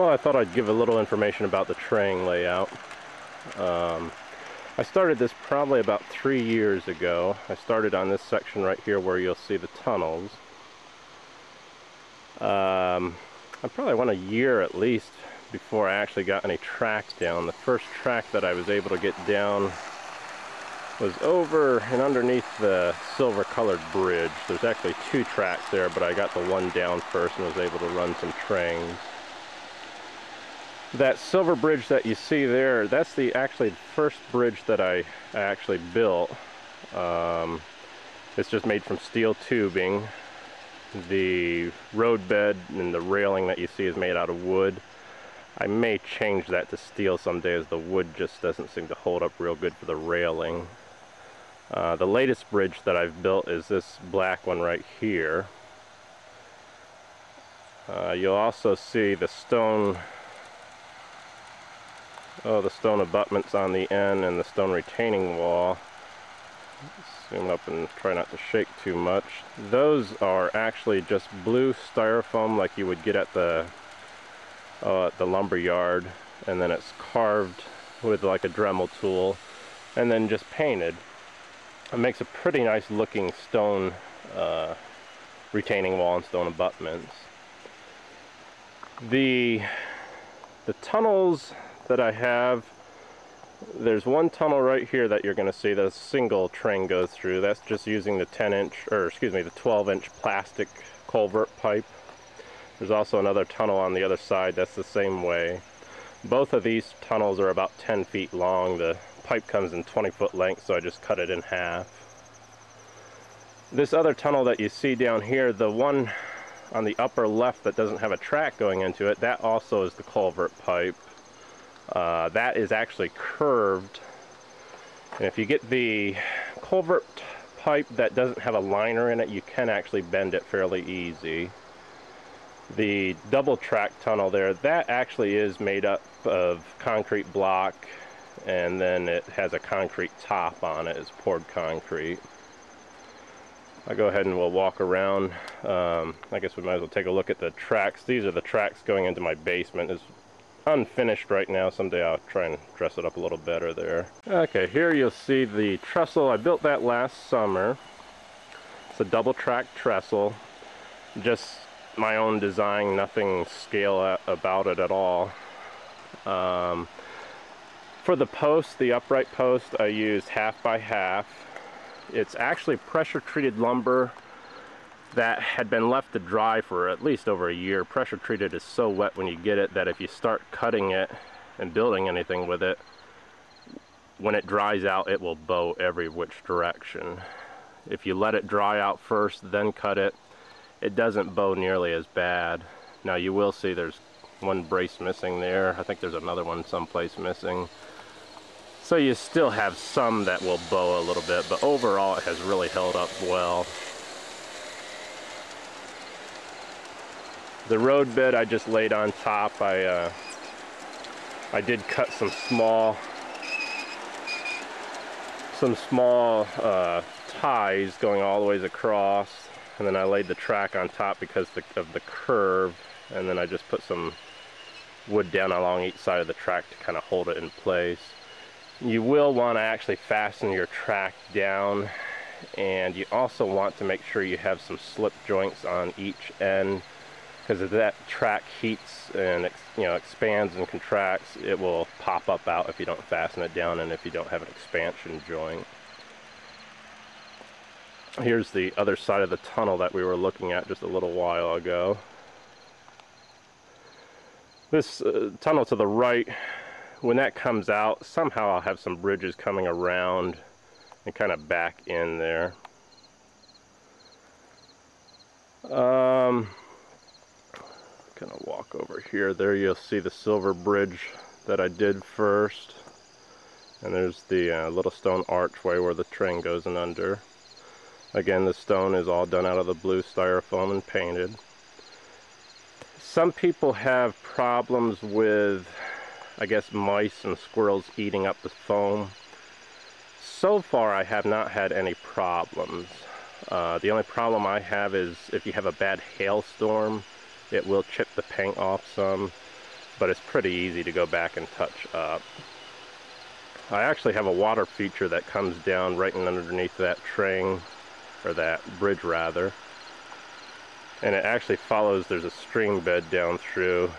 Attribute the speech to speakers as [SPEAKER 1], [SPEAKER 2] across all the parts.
[SPEAKER 1] Well, I thought I'd give a little information about the train layout. I started this probably about 3 years ago. I started on this section right here where you'll see the tunnels. I probably went a year at least before I actually got any tracks down. The first track that I was able to get down was over and underneath the silver colored bridge. There's actually 2 tracks there, but I got the one down first and was able to run some trains. That silver bridge that you see there, that's the actually first bridge that I actually built. It's just made from steel tubing. The roadbed and the railing that you see is made out of wood. I may change that to steel someday, as the wood just doesn't seem to hold up real good for the railing. The latest bridge that I've built is this black one right here. You'll also see the stone abutments on the end and the stone retaining wall. Zoom up and try not to shake too much. Those are actually just blue styrofoam like you would get at the lumber yard, and then it's carved with like a Dremel tool and then just painted. It makes a pretty nice looking stone retaining wall and stone abutments. The tunnels that I have, there's one tunnel right here that you're going to see that a single train goes through. That's just using the 12-inch plastic culvert pipe. There's also another tunnel on the other side that's the same way. Both of these tunnels are about 10 feet long. The pipe comes in 20-foot length, so I just cut it in half. This other tunnel that you see down here, the one on the upper left that doesn't have a track going into it, that also is the culvert pipe. That is actually curved, and if you get the culvert pipe that doesn't have a liner in it, you can actually bend it fairly easy. The double track tunnel there, that actually is made up of concrete block, and then it has a concrete top on it. It's poured concrete. I'll go ahead and we'll walk around. I guess we might as well take a look at the tracks. These are the tracks going into my basement. It's unfinished right now. Someday I'll try and dress it up a little better there. Okay, here you'll see the trestle. I built that last summer. It's a double track trestle. Just my own design, nothing scale about it at all. For the post, the upright post, I used 1/2 by 1/2. It's actually pressure treated lumber that had been left to dry for at least over a year. Pressure treated is so wet when you get it that if you start cutting it and building anything with it, when it dries out, it will bow every which direction. If you let it dry out first, then cut it, it doesn't bow nearly as bad. Now you will see there's one brace missing there. I think there's another one someplace missing. So you still have some that will bow a little bit, but overall it has really held up well. The road bed I just laid on top. I did cut some small ties going all the ways across, and then I laid the track on top because of the curve, and then I just put some wood down along each side of the track to kind of hold it in place. You will want to actually fasten your track down, and you also want to make sure you have some slip joints on each end, because if that track heats and expands and contracts, it will pop up out if you don't fasten it down and if you don't have an expansion joint. Here's the other side of the tunnel that we were looking at just a little while ago. This tunnel to the right, when that comes out, somehow I'll have some bridges coming around and kind of back in there. Kind of walk over here. There you'll see the silver bridge that I did first, and there's the little stone archway where the train goes in under. Again, the stone is all done out of the blue styrofoam and painted. Some people have problems with, I guess, mice and squirrels eating up the foam. So far I have not had any problems. The only problem I have is if you have a bad hailstorm, it will chip the paint off some. but it's pretty easy to go back and touch up. I actually have a water feature that comes down right underneath that train, or that bridge rather, and it actually follows, there's a stream bed down through,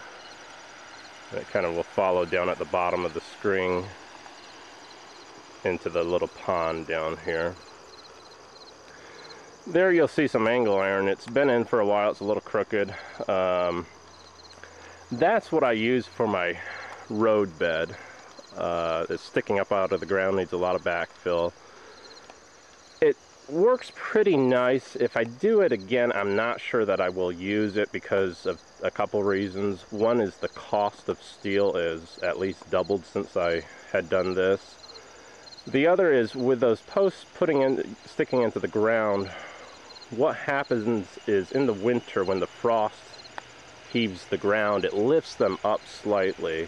[SPEAKER 1] and it kind of will follow down at the bottom of the string into the little pond down here. There you'll see some angle iron. It's been in for a while, it's a little crooked. That's what I use for my road bed. It's sticking up out of the ground, needs a lot of backfill. It works pretty nice. If I do it again, I'm not sure that I will use it because of a couple reasons. One is the cost of steel is at least doubled since I had done this. The other is with those posts sticking into the ground, what happens is in the winter when the frost heaves the ground, it lifts them up slightly.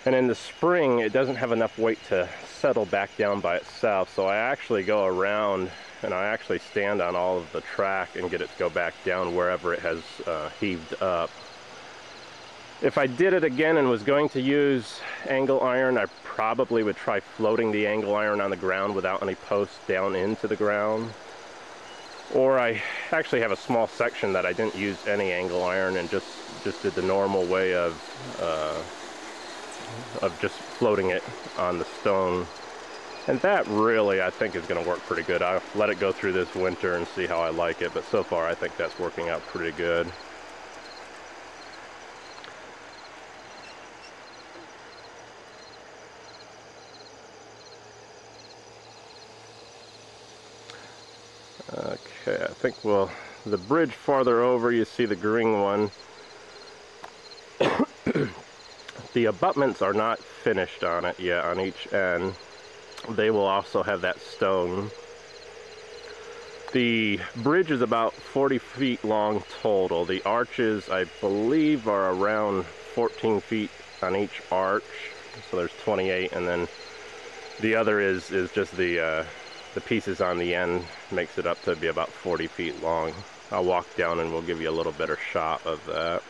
[SPEAKER 1] And in the spring, it doesn't have enough weight to settle back down by itself. So I actually go around and I actually stand on all of the track and get it to go back down wherever it has heaved up. If I did it again and was going to use angle iron, I probably would try floating the angle iron on the ground without any posts down into the ground. Or I actually have a small section that I didn't use any angle iron and just did the normal way of just floating it on the stone. And that really, I think, is going to work pretty good. I'll let it go through this winter and see how I like it, but so far I think that's working out pretty good. Okay, I think the bridge farther over, you see the green one. The abutments are not finished on it yet on each end. They will also have that stone. The bridge is about 40 feet long total. The arches, I believe, are around 14 feet on each arch. So there's 28, and then the other is just the pieces on the end makes it up to be about 40 feet long. I'll walk down and we'll give you a little better shot of that.